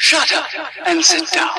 Shut up and sit down.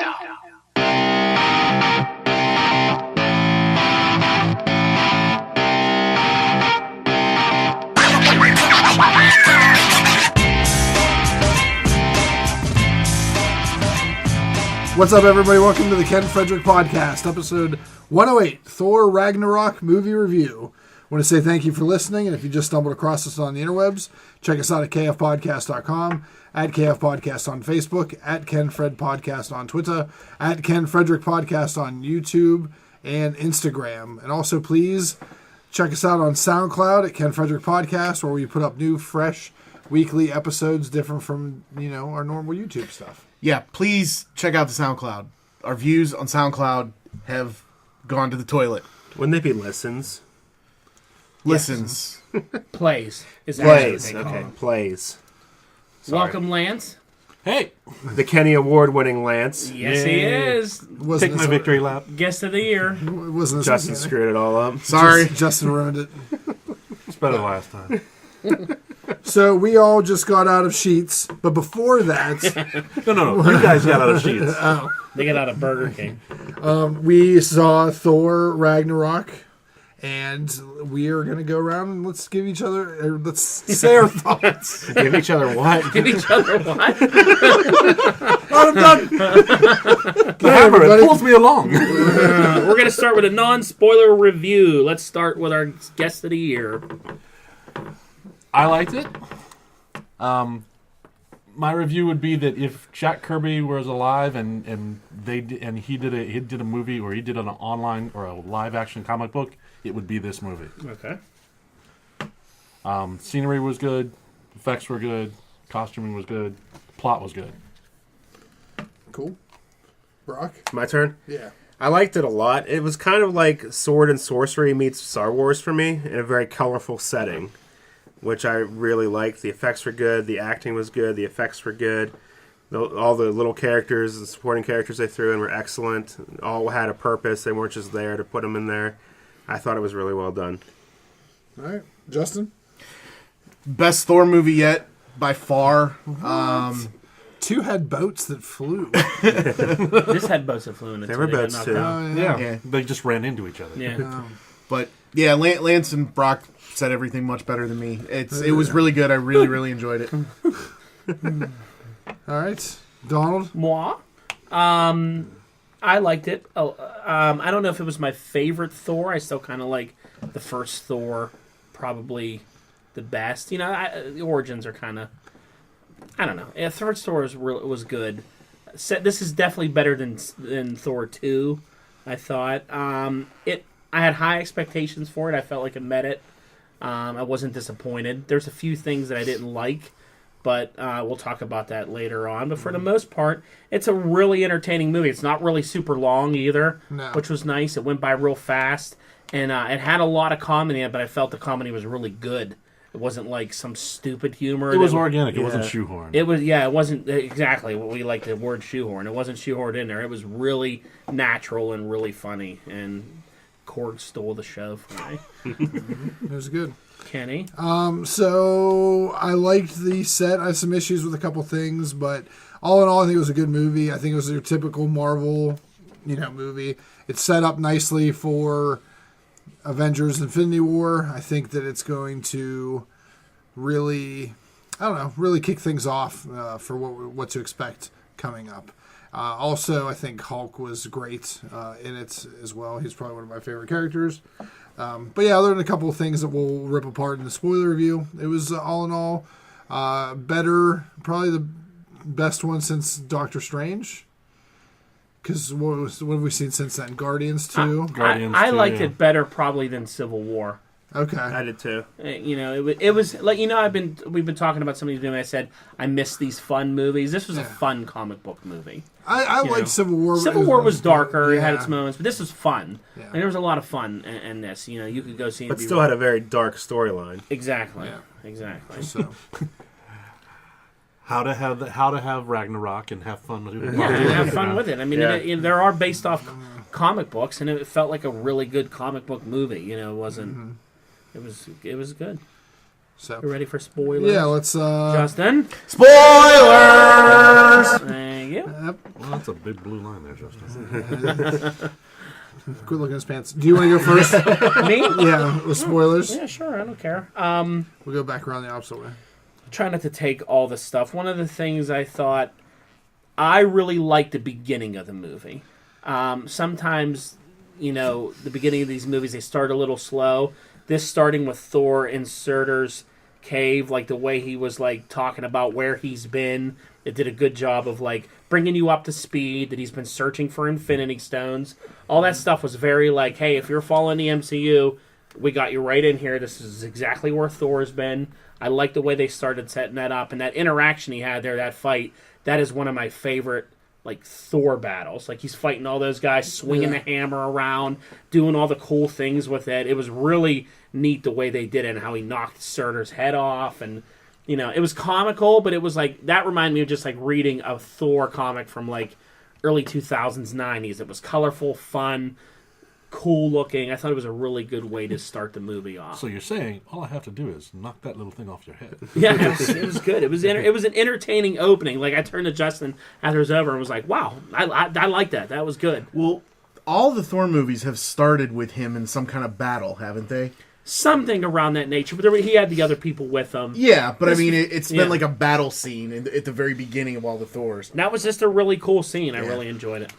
What's up, everybody? Welcome to the Ken Frederick Podcast, episode 108, Thor Ragnarok movie review. I want to say thank you for listening, and if you just stumbled across us on the interwebs, check us out at kfpodcast.com, at kfpodcast on Facebook, at kenfredpodcast on Twitter, at Ken Frederick Podcast on YouTube and Instagram. And also, please check us out on SoundCloud at Ken Frederick Podcast, where we put up new, fresh, weekly episodes different from, our normal YouTube stuff. Yeah, please check out the SoundCloud. Our views on SoundCloud have gone to the toilet. Wouldn't they be listens? Listens. Plays. Plays. Okay, plays. Sorry. Welcome, Lance. Hey. The Kenny Award-winning Lance. Yes, he is. Take my victory lap. Guest of the year. Wasn't Justin screwed it all up. Sorry. Justin ruined it. It's better than last time. So we all just got out of Sheets, but before that... No. You guys got out of Sheets. They got out of Burger King. We saw Thor Ragnarok, and we are going to go around and let's say our thoughts. Give each other what? Give each other what? I'm done. The hammer, it pulls me along. We're going to start with a non-spoiler review. Let's start with our guest of the year. I liked it. My review would be that if Jack Kirby was alive and he did a movie, or he did an online or a live action comic book, it would be this movie. Okay. Scenery was good, effects were good, costuming was good, plot was good. Cool. Brock? My turn? Yeah. I liked it a lot. It was kind of like Sword and Sorcery meets Star Wars for me, in a very colorful setting, which I really liked. The effects were good, the acting was good, the effects were good. All the little characters, the supporting characters they threw in were excellent. All had a purpose. They weren't just there to put them in there. I thought it was really well done. All right. Justin? Best Thor movie yet, by far. Two had boats that flew. This had boats that flew in it. There were boats, too. Yeah. They just ran into each other. Yeah. But, yeah, Lance and Brock said everything much better than me. It was really good. I really, really enjoyed it. All right. Donald? Moi? I liked it. I don't know if it was my favorite Thor. I still kind of like the first Thor probably the best. The origins are kind of... I don't know. Yeah, first Thor was good. This is definitely better than Thor 2, I thought. I had high expectations for it. I felt like it met it. I wasn't disappointed. There's a few things that I didn't like, but we'll talk about that later on. But for the most part, it's a really entertaining movie. It's not really super long either, which was nice. It went by real fast, and it had a lot of comedy in it, but I felt the comedy was really good. It wasn't like some stupid humor. It was organic. It wasn't shoehorned. It wasn't exactly what we like the word shoehorn. It wasn't shoehorned in there. It was really natural and really funny, and Korg stole the show for me. It was good. Kenny? So I liked the set. I had some issues with a couple things, but all in all, I think it was a good movie. I think it was your typical Marvel, movie. It's set up nicely for Avengers Infinity War. I think that it's going to really kick things off for what to expect coming up. Also, I think Hulk was great in it as well. He's probably one of my favorite characters. But yeah, other than a couple of things that we'll rip apart in the spoiler review, it was all in all better, probably the best one since Doctor Strange. Because what have we seen since then? Guardians 2? I liked it better probably than Civil War. Okay. I did too. It was like, we've been talking about some of these movies. I said I miss these fun movies. This was a fun comic book movie. I liked Civil War. Civil War was darker. It had its moments, but this was fun. Yeah. And there was a lot of fun in this. You could go see it. But still had a very dark storyline. Exactly. Yeah. Exactly. So. How to have Ragnarok and have fun with it. Yeah, have fun with it. I mean, there are based off comic books, and it felt like a really good comic book movie. It wasn't. Mm-hmm. It was good. So you ready for spoilers? Yeah, let's. Justin. Spoilers. Thank MCU. Yep. Well, that's a big blue line there, Justin. Quit looking at his pants. Do you want to go first? Me? Yeah, with spoilers. Yeah, sure. I don't care. We'll go back around the opposite way. Try not to take all the stuff. One of the things I thought I really liked the beginning of the movie. Sometimes, the beginning of these movies, they start a little slow. This starting with Thor in Surtur's cave, like the way he was like talking about where he's been. It did a good job of like bringing you up to speed, that he's been searching for Infinity Stones. All that stuff was very like, hey, if you're following the MCU, we got you right in here. This is exactly where Thor's been. I like the way they started setting that up. And that interaction he had there, that fight, that is one of my favorite like Thor battles. Like he's fighting all those guys, swinging the hammer around, doing all the cool things with it. It was really neat the way they did it and how he knocked Surtur's head off. And, it was comical, but it was like, that reminded me of just like reading a Thor comic from like early 2000s, 90s. It was colorful, fun, cool looking. I thought it was a really good way to start the movie off. So you're saying all I have to do is knock that little thing off your head? Yeah, it was good. It was an entertaining opening. Like I turned to Justin after it was over and was like, "Wow, I like that. That was good." Well, all the Thor movies have started with him in some kind of battle, haven't they? Something around that nature, but he had the other people with him. Yeah, but I mean, it's been yeah. like a battle scene at the very beginning of all the Thors. And that was just a really cool scene. I really enjoyed it,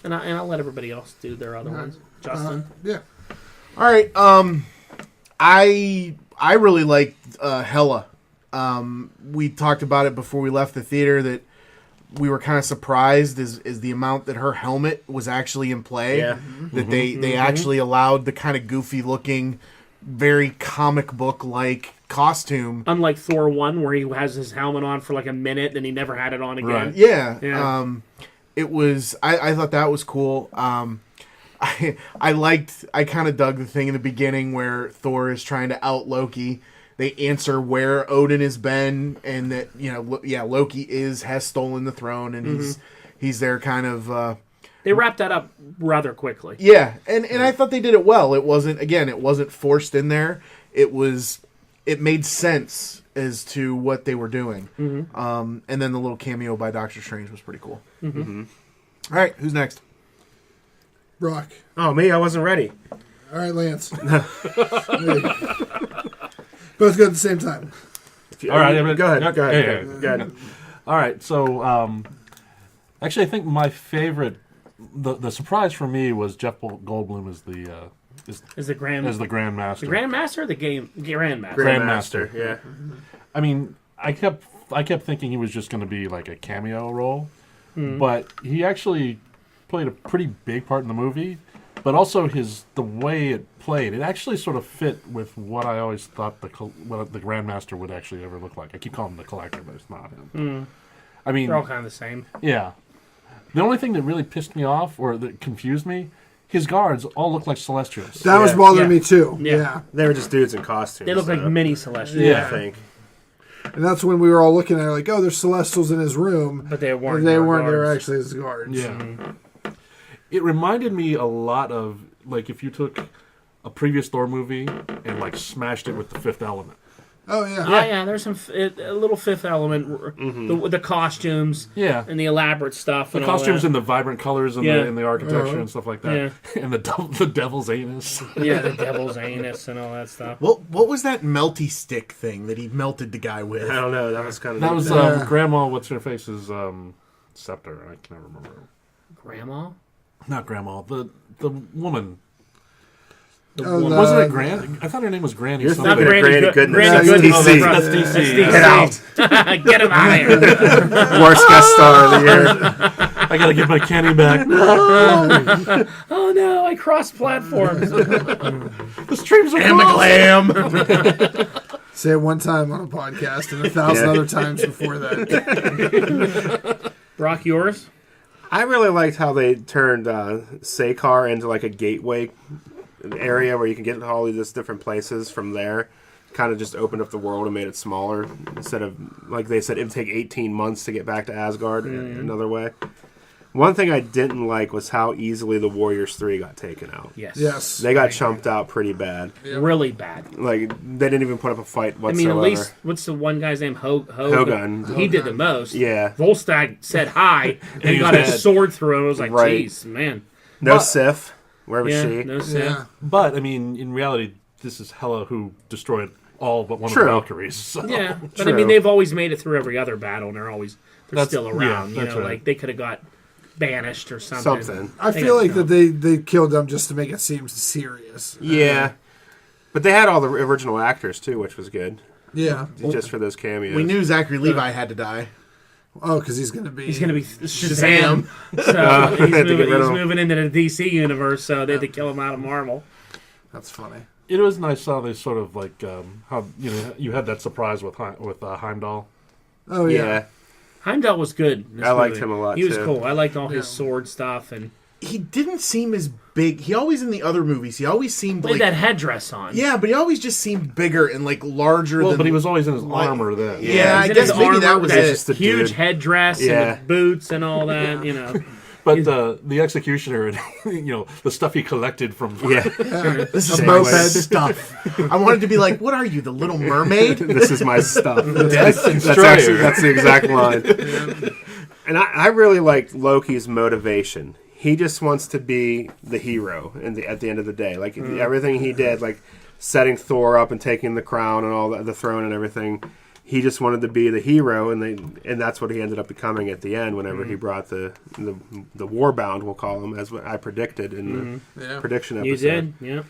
and I'll let everybody else do their other ones. Justin, Yeah. All right. I really liked Hela. We talked about it before we left the theater that we were kind of surprised is the amount that her helmet was actually in play. Yeah. That they actually allowed the kind of goofy looking, very comic book like costume. unlike Thor 1, where he has his helmet on for like a minute, then he never had it on again. Right. Yeah. Yeah. It was. I thought that was cool. I kind of dug the thing in the beginning where Thor is trying to out Loki. They answer where Odin has been, and that Loki has stolen the throne, and he's there kind of. They wrapped that up rather quickly. Yeah, and I thought they did it well. It wasn't forced in there. It made sense as to what they were doing. And then the little cameo by Doctor Strange was pretty cool. All right, who's next? Brock. Oh, me? I wasn't ready. All right, Lance. Both go at the same time. All right, Go ahead. Go ahead. Yeah. Go ahead. All right, so actually, I think my favorite, the surprise for me was Jeff Goldblum as the Grandmaster. Grandmaster. The Grandmaster or the Grandmaster? Grandmaster. Yeah. I mean, I kept thinking he was just going to be like a cameo role, but he actually played a pretty big part in the movie. But also the way it played, it actually sort of fit with what I always thought what the Grandmaster would actually ever look like. I keep calling him the Collector, but it's not him. I mean, They're all kind of the same. yeah. The only thing that really pissed me off or that confused me, his guards all look like Celestials. That was Yeah. bothering me too. Yeah. They were just dudes in costumes. They look like so, mini Celestials. Yeah. I think. And that's when we were all looking at it like, oh, there's Celestials in his room. But they weren't. And they their weren't. They were guards. actually his guards. Yeah. It reminded me a lot of, like, if you took a previous Thor movie and, like, smashed it with The Fifth Element. Oh, yeah. Yeah, there's a little Fifth Element, the costumes, and the elaborate stuff. The and all costumes that. and the vibrant colors and, Yeah. and the architecture and stuff like that. And the devil's anus. Yeah, the devil's anus and all that stuff. What was that melty stick thing that he melted the guy with? I don't know. That was kind of. That was Grandma, what's her face's scepter. I can't remember. Grandma? Not Grandma. The woman. Oh, Wasn't it Gran? I thought her name was Granny. You're something. thinking of Granny Goodness. Granny That's Goodness. DC. That's DC. Get out. Get him out of here. Worst guest star of the year. I gotta get my candy back. Oh no, I crossed platforms. The streams are And the closed. glam. Say it one time on a podcast and 1,000 other times before that. Brock, yours? I really liked how they turned Sekar into like a gateway area where you can get to all these different places from there. Kind of just opened up the world and made it smaller instead of, like they said, it would take 18 months to get back to Asgard another way. One thing I didn't like was how easily the Warriors 3 got taken out. Yes. They got chumped out pretty bad. Really bad. Like, they didn't even put up a fight I whatsoever. mean, at least, what's the one guy's name? Hogun. He did the most. Yeah. Volstagg said hi and he got was his dead. sword through him. I was like, Right. jeez, man. No But- Sif. Where was Yeah, she? no Sif. Yeah. But I mean, in reality, this is Hela who destroyed all but one True. of the Valkyries. So. Yeah, but I True. mean, they've always made it through every other battle, and they're still yeah, around. that's right. Like they could have got banished or something. Something. I feel like that they killed them just to make it seem serious. Yeah. But they had all the original actors, too, which was good. Yeah. Just for those cameos. We knew Zachary Levi had to die. Oh, because he's gonna be. He's going to be Shazam. So had to get rid he's of him. moving into the DC universe, so they had to kill him out of Marvel. That's funny. It was nice how they sort of like how you had that surprise with Heimdall. Oh yeah. Yeah. Heimdall was good. in this I liked movie. him a lot, He was too. cool. I liked all his Yeah. sword stuff and He didn't seem as big. He always in the other movies. He always seemed with like that headdress on. yeah, but he always just seemed bigger and like larger. Well, than, but he was always in his like- armor then. Yeah, I He's in guess his maybe armor that with was that it. Just a huge dude. headdress Yeah. and the boots and all that. You know, But the executioner and the stuff he collected from Yeah. This is Same my way. stuff. I wanted to be like, "What are you, the Little Mermaid?" This is my stuff. Death That's Destroyer. that's the exact line. And I really liked Loki's motivation. He just wants to be the hero at the end of the day. Like everything he did, like setting Thor up and taking the crown and all the throne and everything. He just wanted to be the hero, and that's what he ended up becoming at the end. Whenever he brought the Warbound, we'll call him, as what I predicted in the prediction episode. you did. Yeah.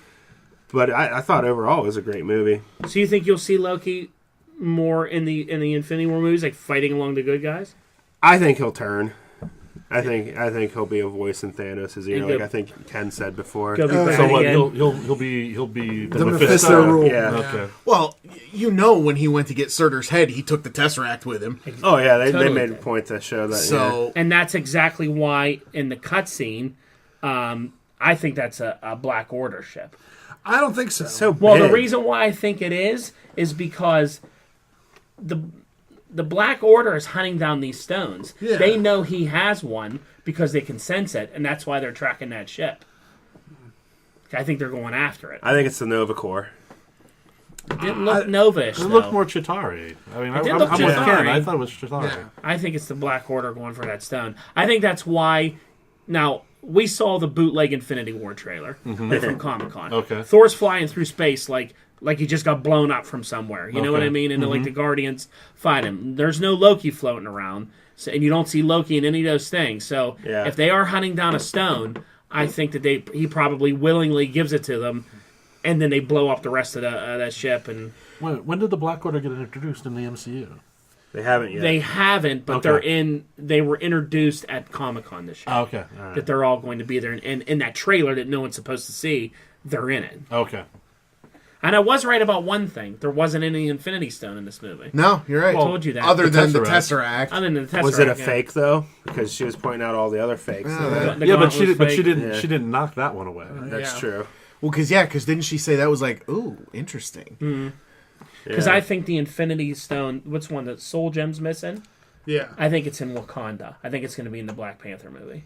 But I thought overall it was a great movie. So you think you'll see Loki more in the Infinity War movies, like fighting along the good guys? I think he'll turn. I think he'll be a voice in Thanos' ear, like I think Ken said before. Go be bad So what? again. He'll be The Mephisto. Mephisto rule. Yeah. Okay. Well, when he went to get Surtur's head, he took the Tesseract with him. Oh yeah, they Totally made a did. point to show that. So And that's exactly why in the cutscene, I think that's a Black Order ship. I don't think so. so Well, big. the reason why I think it is because the Black Order is hunting down these stones. Yeah. They know he has one because they can sense it, and that's why they're tracking that ship. I think they're going after it. I think it's the Nova Corps. It didn't look Nova-ish, It though. looked more Chitauri. I mean, did I'm look with Chitauri. Ken. I thought it was Chitauri. Yeah. I think it's the Black Order going for that stone. I think that's why. Now we saw the bootleg Infinity War trailer from Comic-Con. Okay. Thor's flying through space like he just got blown up from somewhere. You know what Okay. I mean? And like the Guardians fight him. There's no Loki floating around, so, and you don't see Loki in any of those things. So Yeah. if they are hunting down a stone, I think that he probably willingly gives it to them, and then they blow up the rest of that ship and. When did the Black Order get introduced in the MCU? They haven't yet. They haven't, but Okay. they were introduced at Comic-Con this year. Oh, okay. All right. That they're all going to be there. And in that trailer that no one's supposed to see, they're in it. Okay. And I was right about one thing. There wasn't any Infinity Stone in this movie. no, you're right. I told you that. Other than the Tesseract. Tesseract. Other than the Tesseract, Was it a yeah. fake though? Because she was pointing out all the other fakes. The Yeah, but gauntlet she was did. But she fake. didn't. Yeah. She didn't knock that one away. That's Yeah. true. Well, because didn't she say that was like, ooh, interesting? Because Yeah. I think the Infinity Stone, what's one that Soul Gem's missing? Yeah. I think it's in Wakanda. I think it's going to be in the Black Panther movie.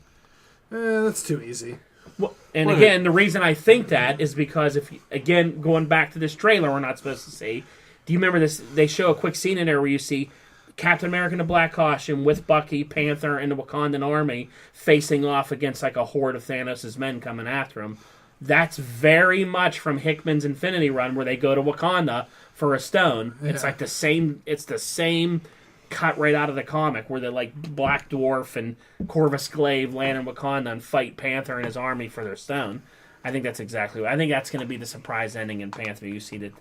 That's too easy. Well, and Wait. again, the reason I think that is because again, going back to this trailer we're not supposed to see, do you remember this? They show a quick scene in there where you see Captain America in a black costume with Bucky, Panther, and the Wakandan army facing off against like a horde of Thanos' men coming after him. That's very much from Hickman's Infinity Run where they go to Wakanda for a stone. It's like the same. It's the same cut right out of the comic where the like Black Dwarf and Corvus Glaive land in Wakanda and fight Panther and his army for their stone. I think that's exactly what I think that's going to be the surprise ending in Panther. You see that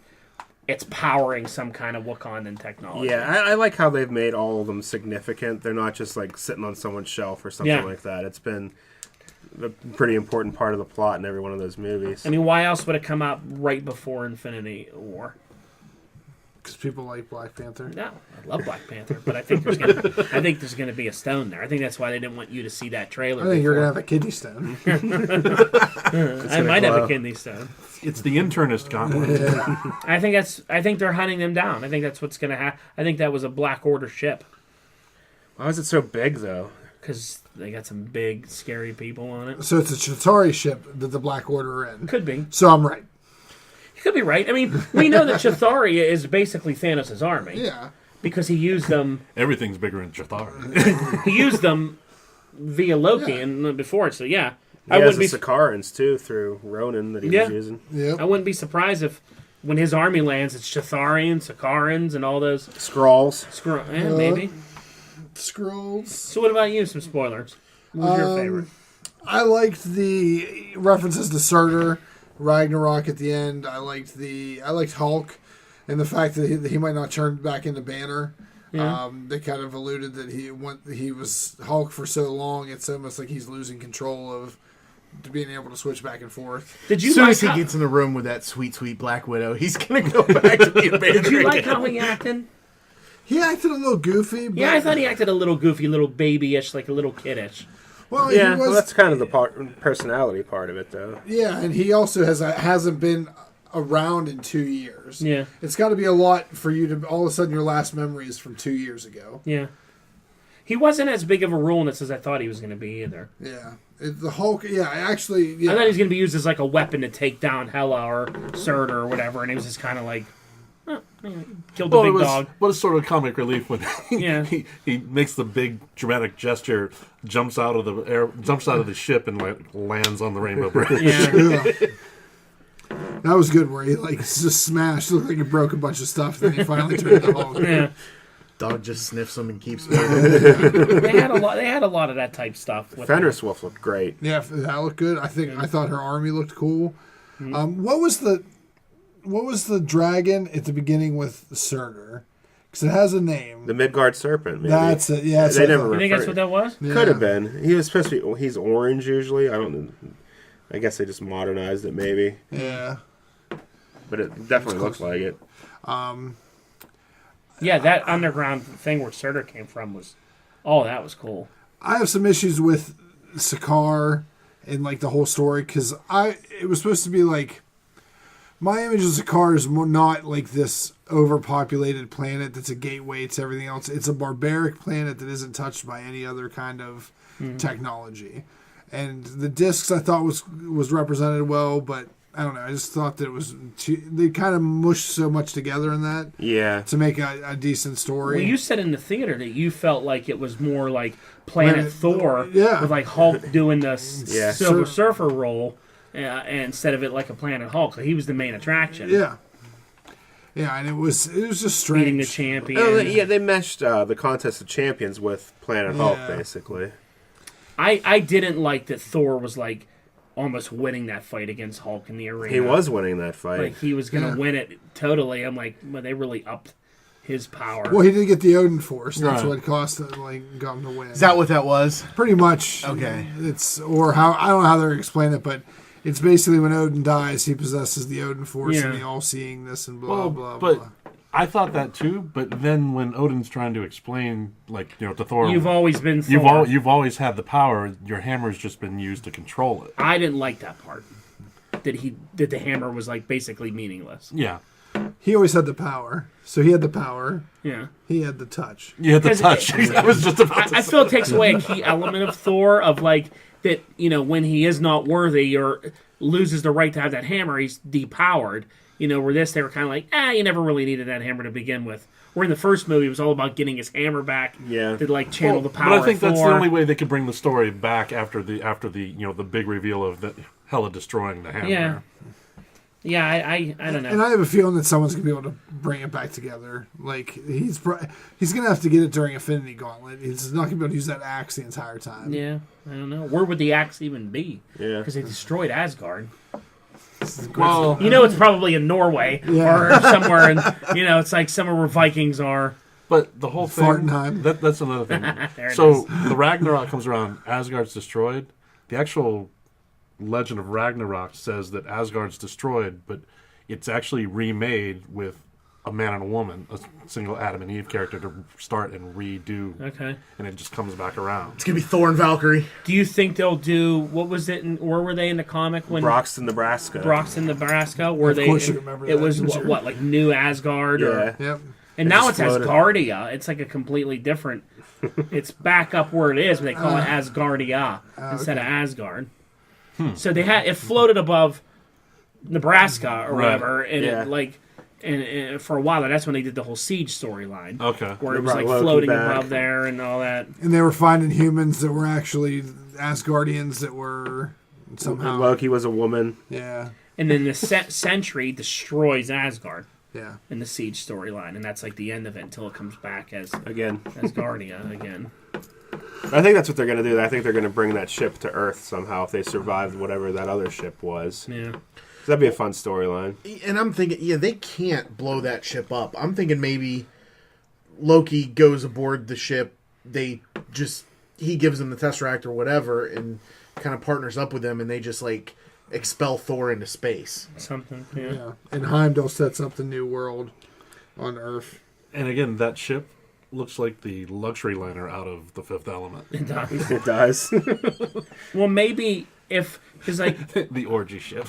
it's powering some kind of Wakandan technology. Yeah, I like how they've made all of them significant. They're not just like sitting on someone's shelf or something Yeah. like that. It's been a pretty important part of the plot in every one of those movies. I mean, why else would it come out right before Infinity War? Because people like Black Panther. No, I love Black Panther, but I think there's going to be a stone there. I think that's why they didn't want you to see that trailer. I think you're before. gonna have a kidney stone. I might have a glow. kidney stone. It's the internist gauntlet. I think they're hunting them down. I think that's what's going to happen. I think that was a Black Order ship. Why was it so big though? because they got some big, scary people on it. So it's a Chitauri ship that the Black Order are in. Could be. So I'm right. You could be right. I mean, we know that Chitauri is basically Thanos' army. Yeah. Because he used them. Everything's bigger in Chitauri. He used them via Loki and before, so yeah. He has the Sakarans, too, through Ronan that he was using. Yep. I wouldn't be surprised if when his army lands, it's Chitharians, Sakarans, and all those... Skrulls. Maybe. Scrolls. So what about you? Some spoilers. What was your favorite? I liked the references to Surtur, Ragnarok at the end. I liked Hulk, and the fact that he might not turn back into Banner. Yeah. They kind of alluded that he was Hulk for so long. It's almost like he's losing control of being able to switch back and forth. Did you As soon like as he gets in the room with that sweet, sweet Black Widow, he's going to go back to the Avenger. Did you like again. how he acted? He acted a little goofy. But, Yeah, I thought he acted a little goofy, a little babyish, like a little kiddish. Well, Yeah, he was, well, that's kind of the personality part of it, though. yeah, and he also hasn't been around in 2 years. Yeah. It's got to be a lot for you to all of a sudden your last memory is from 2 years ago. Yeah. He wasn't as big of a role-ness as I thought he was going to be either. Yeah. The Hulk, yeah, actually, yeah. I thought he was going to be used as like a weapon to take down Hela or Surtur or whatever, and he was just kind of like, killed the big dog. What a sort of comic relief when Yeah. he makes the big dramatic gesture, jumps out of the ship, and like lands on the Rainbow Bridge. Yeah. That was good where he like just smashed, looked like he broke a bunch of stuff, then he finally turned the Hulk. Yeah. Dog just sniffs him and keeps moving. They had a lot of that type stuff. With Fenris Wolf looked great. Yeah, that looked good. I thought her army looked cool. What was the dragon at the beginning with Surtur? Because it has a name. The Midgard Serpent, maybe. That's it. Yeah, They never You think that's what that was? Yeah. Could have been. He was supposed to be... He's orange, usually. I don't know. I guess they just modernized it, maybe. Yeah. But it definitely looked like it. Yeah, that underground thing where Surtur came from was... Oh, that was cool. I have some issues with Sakaar and like the whole story because it was supposed to be like my image of Sakaar is not like this overpopulated planet that's a gateway to everything else. It's a barbaric planet that isn't touched by any other kind of technology. And the discs I thought was represented well, but I don't know. I just thought that it was they kind of mushed so much together in that Yeah. to make a decent story. Well, you said in the theater that you felt like it was more like Planet Thor yeah. with like Hulk doing the Yeah. Silver Surfer role instead of it like a Planet Hulk. So he was the main attraction. Yeah. Yeah, and it was just strange. Beating the champion. Oh, yeah, they meshed the Contest of Champions with Planet Hulk, Yeah. basically. I didn't like that Thor was like almost winning that fight against Hulk in the arena. He was winning that fight. Like he was going to Yeah. win it totally. I'm like, well, they really upped his power. Well, he did get the Odin Force. That's Right. what cost got him to win. Is that what that was? Pretty much? Okay. It's or how I don't know how they're explaining it, but it's basically when Odin dies, he possesses the Odin Force and Yeah. the all-seeing this and blah Well, blah but blah. I thought that too. But then when Odin's trying to explain, like to Thor, You've always been Thor. you've always had the power. Your hammer's just been used to control it. I didn't like that part. That the hammer was like basically meaningless. Yeah, He always had the power, so he had the power. Yeah. He had the touch. you had the 'Cause touch. I was just about to I feel it takes away a key element of Thor of like that, when he is not worthy or loses the right to have that hammer, he's depowered. Where they were kind of like, you never really needed that hammer to begin with. Where in the first movie, it was all about getting his hammer back. Yeah. To like channel the power. But I think of that's Thor. the only way they could bring the story back after the the big reveal of the Hela destroying the hammer. Yeah. Yeah, I don't know. And I have a feeling that someone's gonna be able to bring it back together. Like he's gonna have to get it during Infinity Gauntlet. He's not gonna be able to use that axe the entire time. Yeah, I don't know. Where would the axe even be? Yeah. Because they destroyed Asgard. Well, It's probably in Norway Yeah. or somewhere, and it's like somewhere where Vikings are. but the whole thing. Fartenheim. That's another thing. There it So is. the Ragnarok comes around. Asgard's destroyed. The actual Legend of Ragnarok says that Asgard's destroyed, but it's actually remade with a man and a woman, a single Adam and Eve character to start and redo, Okay. and it just comes back around. It's gonna be Thor and Valkyrie. Do you think they'll do what was it? Where were they in the comic when Broxton, Nebraska. Broxton, Nebraska? Where Of they? course you remember it that. was what like New Asgard? Yeah. Or, Yep. and It now just it's floated. Asgardia. It's like a completely different. It's back up where it is, but they call it Asgardia instead of Asgard. So it floated above Nebraska or whatever, and it like. And for a while, that's when they did the whole Siege storyline. Okay. Where it was like Loki floating back. above there and all that. And they were finding humans that were actually Asgardians that were somehow. Loki was a woman. Yeah. And then the Sentry destroys Asgard Yeah. in the Siege storyline. And that's like the end of it until it comes back as Again. Asgardia again. I think that's what they're going to do. I think they're going to bring that ship to Earth somehow if they survived whatever that other ship was. Yeah. That'd be a fun storyline. And I'm thinking, they can't blow that ship up. I'm thinking maybe Loki goes aboard the ship. He gives him the Tesseract or whatever, and kind of partners up with them, and they just like expel Thor into space. Something, yeah. Yeah. And Heimdall sets up the new world on Earth. And again, that ship looks like the luxury liner out of The Fifth Element. It does. It does. Well, maybe because like The orgy ship.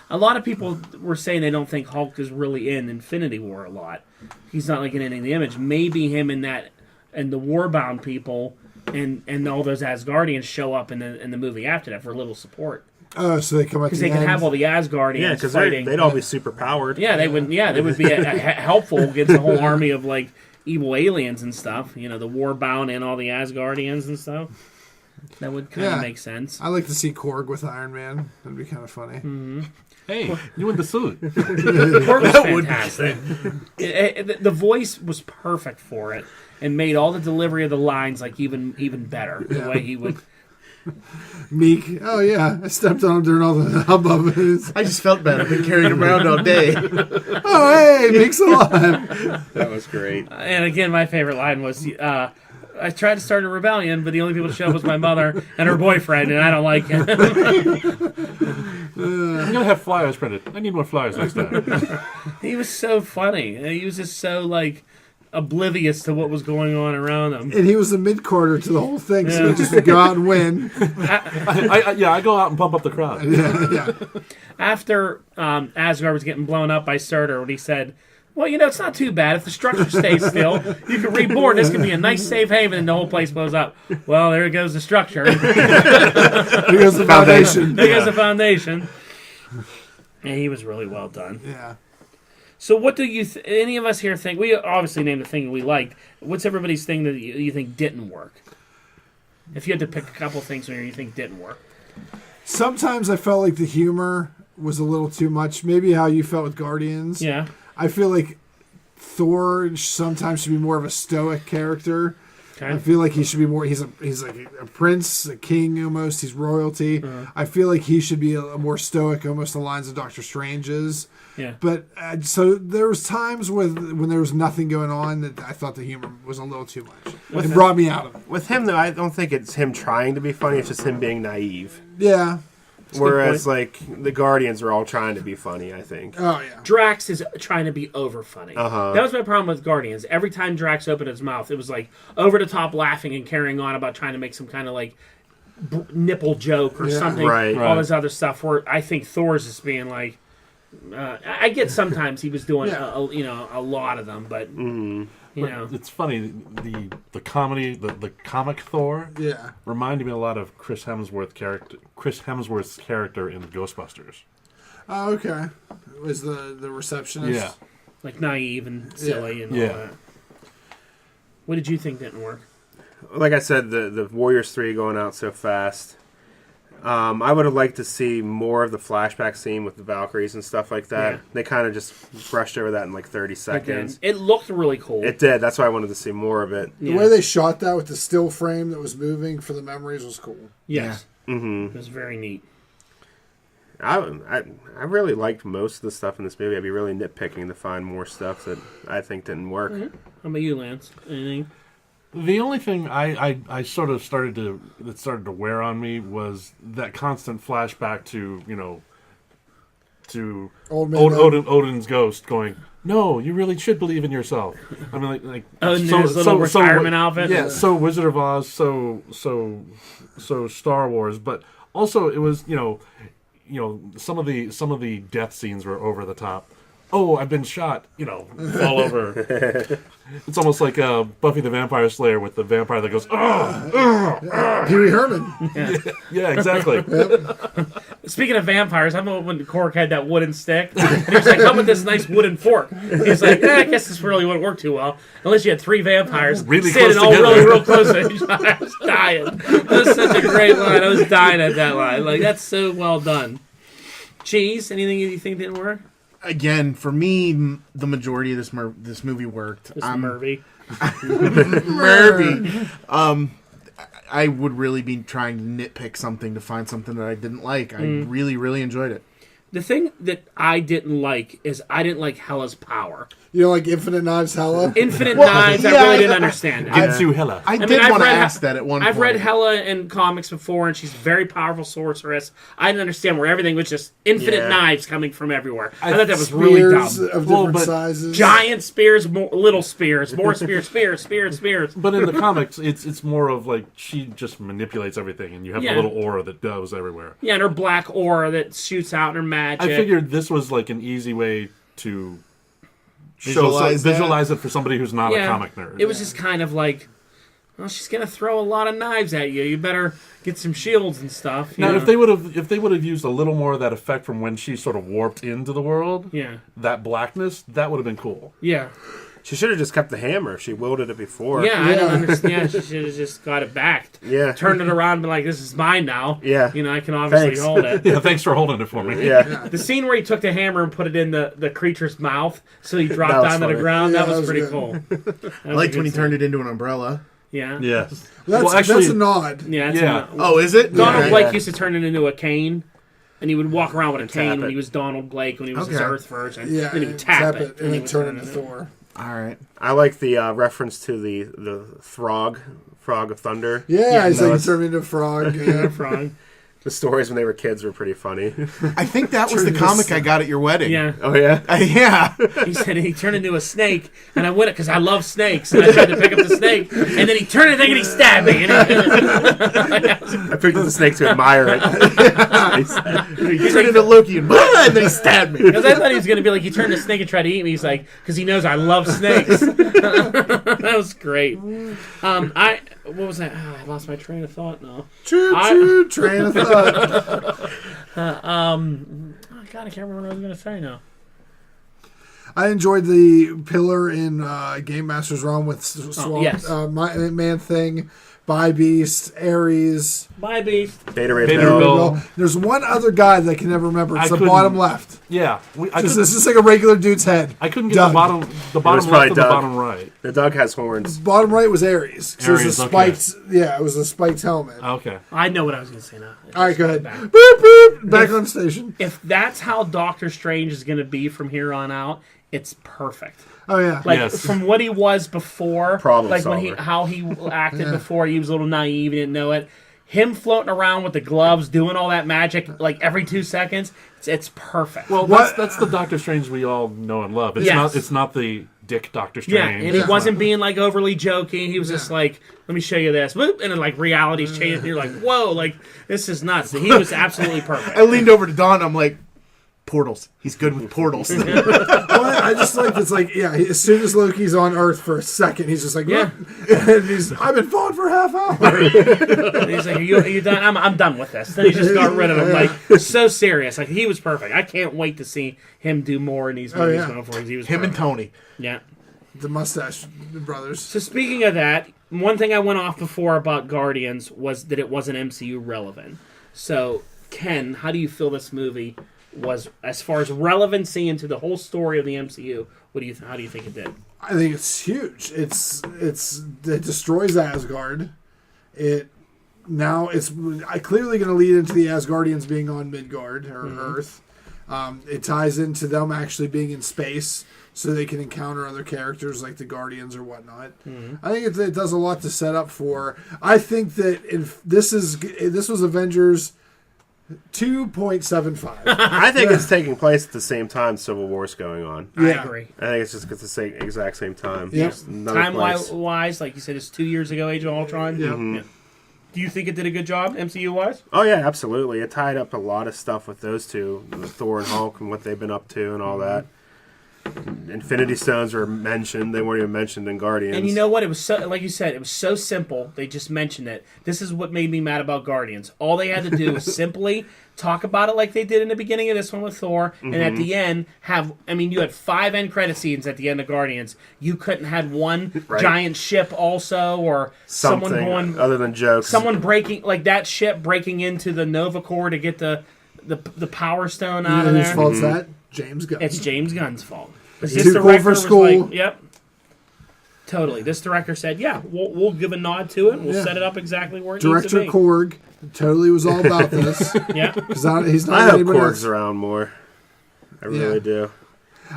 a lot of people were saying they don't think Hulk is really in Infinity War a lot. He's not like in any of the image. Maybe him and the Warbound people and all those Asgardians show up in the movie after that for a little support. Oh, so they come at Because the they end. could have all the Asgardians Yeah, because fighting. they'd all be super powered. Yeah, they would. Yeah, they would be helpful against a whole army of like evil aliens and stuff. You know, the Warbound and all the Asgardians and stuff. That would kind of make sense. I like to see Korg with Iron Man. That'd be kind of funny. Hey, you in the suit. Korg was fantastic. The voice was perfect for it, and made all the delivery of the lines like even better. The way he would. Meek. Oh, yeah. I stepped on him during all the hubbub. I just felt bad. I've been carrying him around all day. Oh, hey, Meek's alive. That was great. And again, my favorite line was, I tried to start a rebellion, but the only people to show up was my mother and her boyfriend, and I don't like it. I'm gonna have flyers printed. I need more flyers next time. He was so funny. He was just so, like, oblivious to what was going on around him. And he was the mid-quarter to the whole thing, so he just go out and win. I go out and pump up the crowd. Yeah. After Asgard was getting blown up by Surtur, when he said, well, it's not too bad. If the structure stays still, you can reborn. This can be a nice safe haven, and the whole place blows up. Well, there goes the structure. There goes the foundation. There goes the foundation. And he was really well done. Yeah. So what do you any of us here think? We obviously named the thing we liked. What's everybody's thing that you think didn't work? If you had to pick a couple things where you think didn't work. Sometimes I felt like the humor was a little too much. Maybe how you felt with Guardians. Yeah. I feel like Thor sometimes should be more of a stoic character. Okay. I feel like he should be more. He's like a prince, a king almost. He's royalty. I feel like he should be a more stoic, almost the lines of Doctor Strange is. Yeah. But so there was times when there was nothing going on that I thought the humor was a little too much. It brought me out of it. With him, though, I don't think it's him trying to be funny. It's just him being naive. Yeah. Whereas, like, the Guardians are all trying to be funny, I think. Oh yeah. Drax is trying to be over funny. Uh-huh. That was my problem with Guardians. Every time Drax opened his mouth, it was like over the top laughing and carrying on about trying to make some kind of like nipple joke or something. Right. All this other stuff. Where I think Thor's just being like, I get sometimes he was doing a lot of them, but It's funny, the comedy, the comic Thor, reminded me a lot of Chris Hemsworth's character in Ghostbusters. Oh, okay. It was the receptionist? Yeah. like naive and silly and all that. What did you think didn't work? Like I said, the Warriors 3 going out so fast. I would have liked to see more of the flashback scene with the Valkyries and stuff like that. Yeah. They kind of just brushed over that in like 30 seconds. It looked really cool. It did. That's why I wanted to see more of it. The way they shot that with the still frame that was moving for the memories was cool. Yes. Yeah. Mm-hmm. It was very neat. I really liked most of the stuff in this movie. I'd be really nitpicking to find more stuff that I think didn't work. Mm-hmm. How about you, Lance? Anything? The only thing I sort of started to wear on me was that constant flashback to Odin's ghost going, "No, you really should believe in yourself." I mean, like in his little retirement outfit. Yeah, so Wizard of Oz, so Star Wars, but also it was some of the death scenes were over the top. oh, I've been shot, fall over. It's almost like Buffy the Vampire Slayer with the vampire that goes, Pee Wee Herman. yeah, exactly. Speaking of vampires, I remember when Korg had that wooden stick, and he was like, "How about this nice wooden fork?" He's like, I guess this really wouldn't work too well unless you had 3 vampires Really standing close all together. real close to each other. I was dying. That was such a great line. I was dying at that line. Like, that's so well done. Cheese, anything you think didn't work? Again, for me, the majority of this movie worked. This Murphy. Murphy. I would really be trying to nitpick something to find something that I didn't like. I really, really enjoyed it. The thing that I didn't like is I didn't like Hela's power. You know, like Infinite Knives Hela? Infinite Knives, I really didn't understand. Ginsu Hela. I mean, did I've want to read- ask that at one point. I've read Hela in comics before, and she's a very powerful sorceress. I didn't understand where everything was just infinite knives coming from everywhere. I thought that was really Spears dumb. of Well, different but sizes. Giant spears, little spears, more spears. But in the comics, it's more of like she just manipulates everything, and you have Yeah. a little aura that goes everywhere. Yeah, and her black aura that shoots out and her magic. I figured this was like an easy way to Visualize it for somebody who's not a comic nerd. It was just kind of like, well, she's gonna throw a lot of knives at you. You better get some shields and stuff. You Now, know? if they would have used a little more of that effect from when she sort of warped into the world, yeah, that blackness, that would have been cool. yeah. She should have just kept the hammer. She wielded it before. Yeah, I don't understand. She should have just got it back. Yeah. Turned it around and been like, this is mine now. Yeah. You know, I can obviously Thanks. hold it. Yeah, thanks for holding it for me. Yeah. The scene where he took the hammer and put it in the creature's mouth so he That dropped was down to the funny. ground, Yeah, that was that was pretty good. cool. I liked when he turned it into an umbrella. Yeah. Yes. That's a nod. Yeah. That's Yeah. Oh, is it? Donald Okay. Blake used to turn it into a cane. And he would walk around with a cane tap when it. he was Donald Blake, when he was his Okay. Earth version. Yeah, Then he would tap it. and he then would turn it into Thor. All right. I like the reference to the frog of thunder. Yeah, he's no, like it's- turned into a frog. Yeah. Frog. The stories when they were kids were pretty funny. I think that was the Turn comic this- I got at your wedding. Yeah. Oh yeah. Yeah. He said he turned into a snake, and I went it because I love snakes, and I tried to pick up the snake, and then he turned it and he stabbed me. And I picked up the snake to admire it. He turned into Loki and then he stabbed me. Because I thought he was going to be like, he turned the snake and tried to eat me. He's like, because he knows I love snakes. That was great. What was that? Oh, I lost my train of thought now. Choo-choo, train of thought. Oh, God, I can't remember what I was going to say now. I enjoyed the pillar in Game Master's Realm with Swamp, yes. Man Thing, By Beast, Ares. Bye, Beast. Beta Ray Beta Bill. Bill. Well, there's one other guy that I can never remember. It's I the couldn't- bottom left. Yeah. This is like a regular dude's head. I couldn't get Doug. the bottom was left probably and the Doug. bottom right. The dog has horns. Bottom right was Ares. So it was a Ares, okay. spiked. Yeah, it was a spiked helmet. Okay. I know what I was going to say now. All right, go ahead. Back. Boop boop. Back on station. If that's how Doctor Strange is going to be from here on out, it's perfect. Oh yeah. Like Yes. from what he was before, Problem like when solver. how he acted before, he was a little naive, he didn't know it. Him floating around with the gloves, doing all that magic, like every 2 seconds, it's perfect. Well, What- that's the Doctor Strange we all know and love. It's Yes. not the Dick Doctor yeah, Strange. and he wasn't being like overly joking. He was just like, "Let me show you this," Whoop, and then like reality's changing. And you're like, "Whoa!" Like this is nuts. He was absolutely perfect. I leaned over to Don. I'm like, portals. He's good with portals. Well, I just like it's like as soon as Loki's on Earth for a second, he's just like Yeah. and I've been falling for a half hour. And he's like, are you done? I'm done with this. Then he just got rid of him. Like so serious. Like he was perfect. I can't wait to see him do more in these movies yeah. going forward. He was Him and perfect. Tony. Yeah. The mustache brothers. So speaking of that, one thing I went off before about Guardians was that it wasn't MCU relevant. So Ken, how do you feel this movie was as far as relevancy into the whole story of the MCU? How do you think it did? I think it's huge. It destroys Asgard. It's clearly going to lead into the Asgardians being on Midgard or Earth. It ties into them actually being in space, so they can encounter other characters like the Guardians or whatnot. I think it does a lot to set up for. I think that if this was Avengers 2.75. I think it's taking place at the same time Civil War's going on. I Yeah. agree. I think it's just at the same exact same time. Yep. Just another Time place. wise, like you said, it's 2 years ago, Age of Ultron. Yeah. Yeah. Do you think it did a good job, MCU wise? Oh yeah, absolutely. It tied up a lot of stuff with those two, with Thor and Hulk, and what they've been up to, and all that. Infinity Stones were mentioned. They weren't even mentioned in Guardians. And you know what? It was so, like you said, it was so simple. They just mentioned it. This is what made me mad about Guardians. All they had to do was simply talk about it like they did in the beginning of this one with Thor, and at the end you had 5 end credit scenes at the end of Guardians. You couldn't have one giant ship also, or something someone going other than jokes. Someone breaking, like that ship breaking into the Nova Core to get the Power Stone out of there. Whose fault's that? James Gunn. It's James Gunn's fault. Too cool for school. Like, yep. Totally. This director said, "Yeah, we'll give a nod to it. We'll set it up exactly where it needs to be." Director Korg totally was all about this. Yeah. He's not I hope anybody Korg's else. around more. I really do.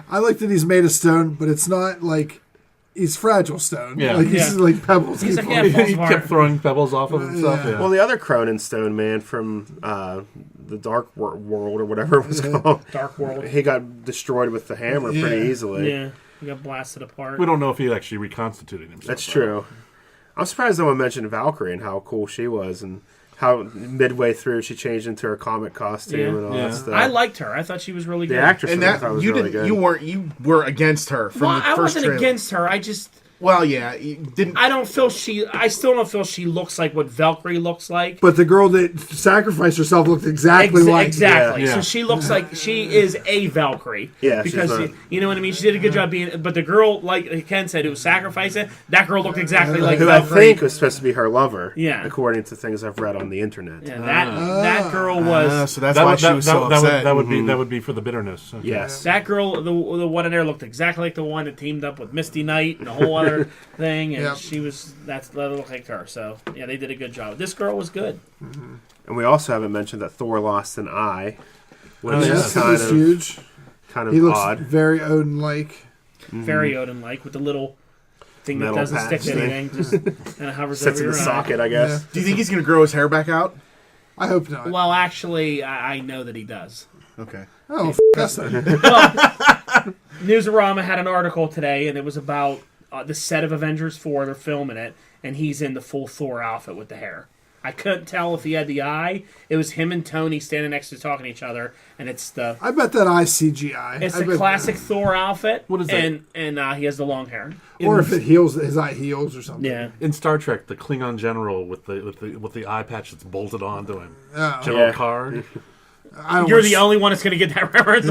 I like that he's made of stone, but it's not like he's fragile stone. Yeah. Like he's like pebbles. He's like, keep falling. yeah, He kept throwing pebbles off of himself. Yeah. Yeah. Well, the other Cronin Stone man from the Dark World or whatever it was called, Dark World. he got destroyed with the hammer pretty easily. Yeah. He got blasted apart. We don't know if he actually reconstituted himself. That's true. I'm surprised no one mentioned Valkyrie and how cool she was, and how midway through she changed into her comic costume and all that stuff. I liked her. I thought she was really good. The actress And I thought was really good. you were against her from Well, the I first wasn't trailer. against her. I just... Well, yeah, you didn't. I still don't feel she looks like what Valkyrie looks like. But the girl that sacrificed herself looked exactly like exactly. Yeah. So she looks like she is a Valkyrie. Yeah, she's because not- you know what I mean. She did a good job being. But the girl, like Ken said, who was sacrificing, that girl looked exactly like who I Valkyrie. think was supposed to be her lover. Yeah. According to things I've read on the internet. Yeah, that girl was. So that's why she was so upset. That would be for the bitterness. Okay. Yes. That girl, the one in there, looked exactly like the one that teamed up with Misty Knight and a whole other thing, and Yep. she was that looked like her. So yeah, they did a good job. This girl was good. And we also haven't mentioned that Thor lost an eye, which Yes, is it was huge. kind He of looks odd. very Odin-like. Very Odin-like with the little thing Metal that doesn't stick patch to thing. anything, just kind of hovers Sits over in the your eye. socket, I guess. Do you think he's going to grow his hair back out? I hope not. Well, actually, I know that he does. Okay. Oh, that's not. Newsarama had an article today, and it was about the set of Avengers 4. They're filming it, and he's in the full Thor outfit with the hair. I couldn't tell if he had the eye. It was him and Tony standing next to talking to each other, and it's the I bet that eye CGI. it's I the bet- classic Thor outfit. What is that? And he has the long hair. Or if it heals, his eye heals or something. Yeah. In Star Trek, the Klingon general with the eye patch that's bolted onto him, Oh, General Yeah. Card. I don't You're wish- the only one that's going to get that reference.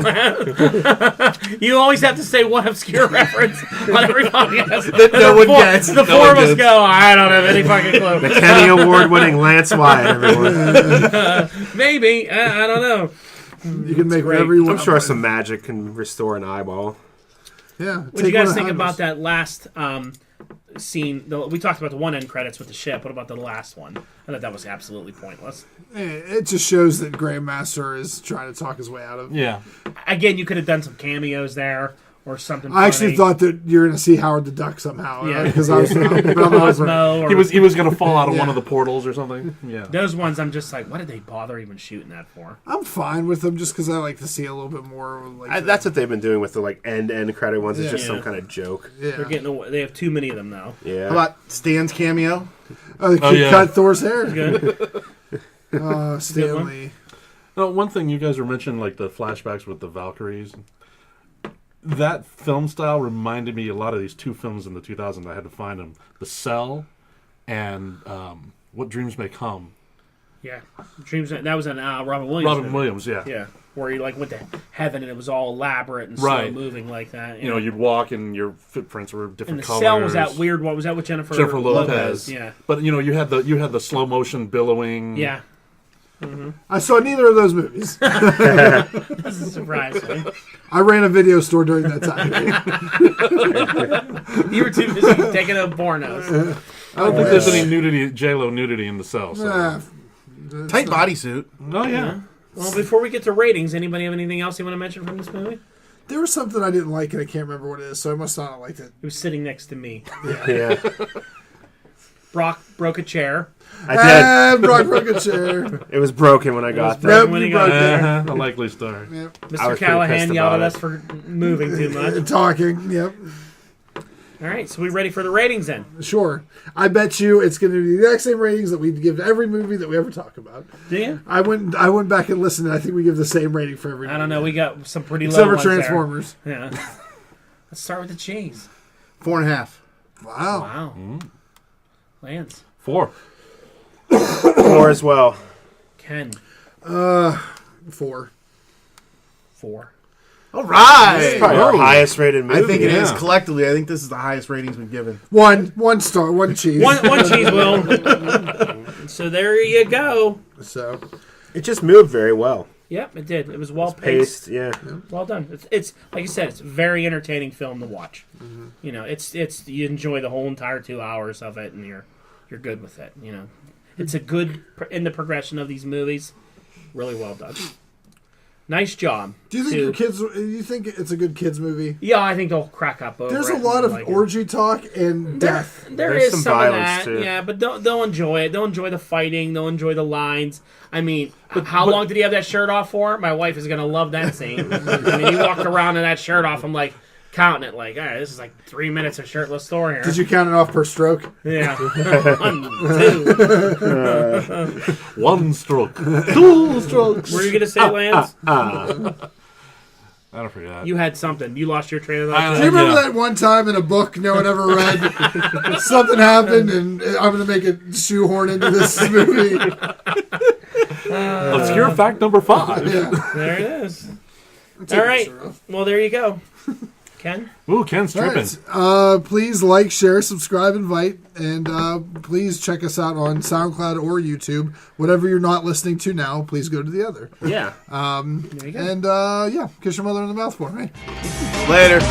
You always have to say one obscure reference on every podcast. That no one gets. The No four one of us gets. go, I don't have any fucking clue. The Kenny Award-winning Lance Wyatt, everyone. Maybe. I don't know. You can make great. everyone. I'm sure some magic can restore an eyeball. Yeah. What do you guys think about that last scene? We talked about the one end credits with the ship. What about the last one? I thought that was absolutely pointless. It just shows that Grandmaster is trying to talk his way out of. Yeah. Again, you could have done some cameos there or something. I actually funny. thought that you're going to see Howard the Duck somehow. Yeah. Because I was. I'm over. Cosmo or He was going to fall out of Yeah. one of the portals or something. Yeah. those ones. I'm just like, what did they bother even shooting that for? I'm fine with them just because I like to see a little bit more. Like That's what they've been doing with the end credit ones. It's just Yeah. some kind of joke. yeah. They're getting. They have too many of them now. Yeah. How about Stan's cameo? Oh, the Oh, kid yeah. cut Thor's hair. Good. Stanley. No, one thing you guys were mentioning, like the flashbacks with the Valkyries. That film style reminded me a lot of these two films in the 2000s. I had to find them: The Cell and What Dreams May Come. Yeah, Dreams. That was an Robin Williams. Robin movie. Williams, yeah. Yeah, where he like went to heaven and it was all elaborate and slow Right. moving like that. You know, you'd walk and your footprints were and different the colors. cell was that weird. What was that with Jennifer? Jennifer Lopez. Yeah, But you know, you had the slow motion billowing. yeah. I saw neither of those movies. Doesn't surprise me. I ran a video store during that time. You were too busy taking up pornos. I don't think there's any nudity, J-Lo nudity in the cell. So. Tight bodysuit. Oh yeah. Well, before we get to ratings, anybody have anything else you want to mention from this movie? There was something I didn't like and I can't remember what it is, so I must not have liked it. It was sitting next to me. Yeah. Brock broke a chair. I did. Brock broke a chair. It was broken when I got there. Nope, when you he got broke it. A likely star. Yep. I Mr. was pretty Callahan pissed yelled at about us for moving too much. Talking, yep. All right, so we ready for the ratings then? Sure. I bet you it's going to be the exact same ratings that we give to every movie that we ever talk about. Do you? I went back and listened, and I think we give the same rating for every movie. I don't know. We got some pretty low Except for ones there. Transformers. Yeah. Let's start with the cheese. 4.5. Wow. Wow. Lance. 4. 4 as well. Ken. 4. 4. All right. Probably Our our highest rated movie. I think it is Yeah. collectively. I think this is the highest ratings we've given. 1 star, 1 cheese. One cheese, Will. So there you go. So It just moved very well. Yep, it did. It was well paced. Paced, yeah. Well done. It's like you said. It's a very entertaining film to watch. You know, it's you enjoy the whole entire 2 hours of it, and you're good with it. You know, it's a good in the progression of these movies. Really well done. Nice job. do you think your kids? You think it's a good kids movie? Yeah, I think they'll crack up over There's it a lot and of like it. orgy talk and death. There There's is some some of violence, that, too. yeah, but they'll enjoy it. They'll enjoy the fighting. They'll enjoy the lines. I mean, how long did he have that shirt off for? My wife is gonna love that scene. I mean, he walked around in that shirt off. I'm like counting it, like, all right, this is like 3 minutes of shirtless Thor here. Did you count it off per stroke? Yeah. 1, 2. 1 stroke. 2 strokes. What were you gonna say, Lance? I don't forget that. You had something. You lost your train of I- thought. Do you remember Yeah. that one time in a book no one ever read? Something happened, and I'm going to make it shoehorn into this movie. Obscure fact number 5. Yeah. There it is. All right. Well, there you go. Ken? Ooh, Ken's All tripping. right. Please like, share, subscribe, invite, and please check us out on SoundCloud or YouTube. Whatever you're not listening to now, please go to the other. Yeah. There you go. And kiss your mother in the mouth for me. Later.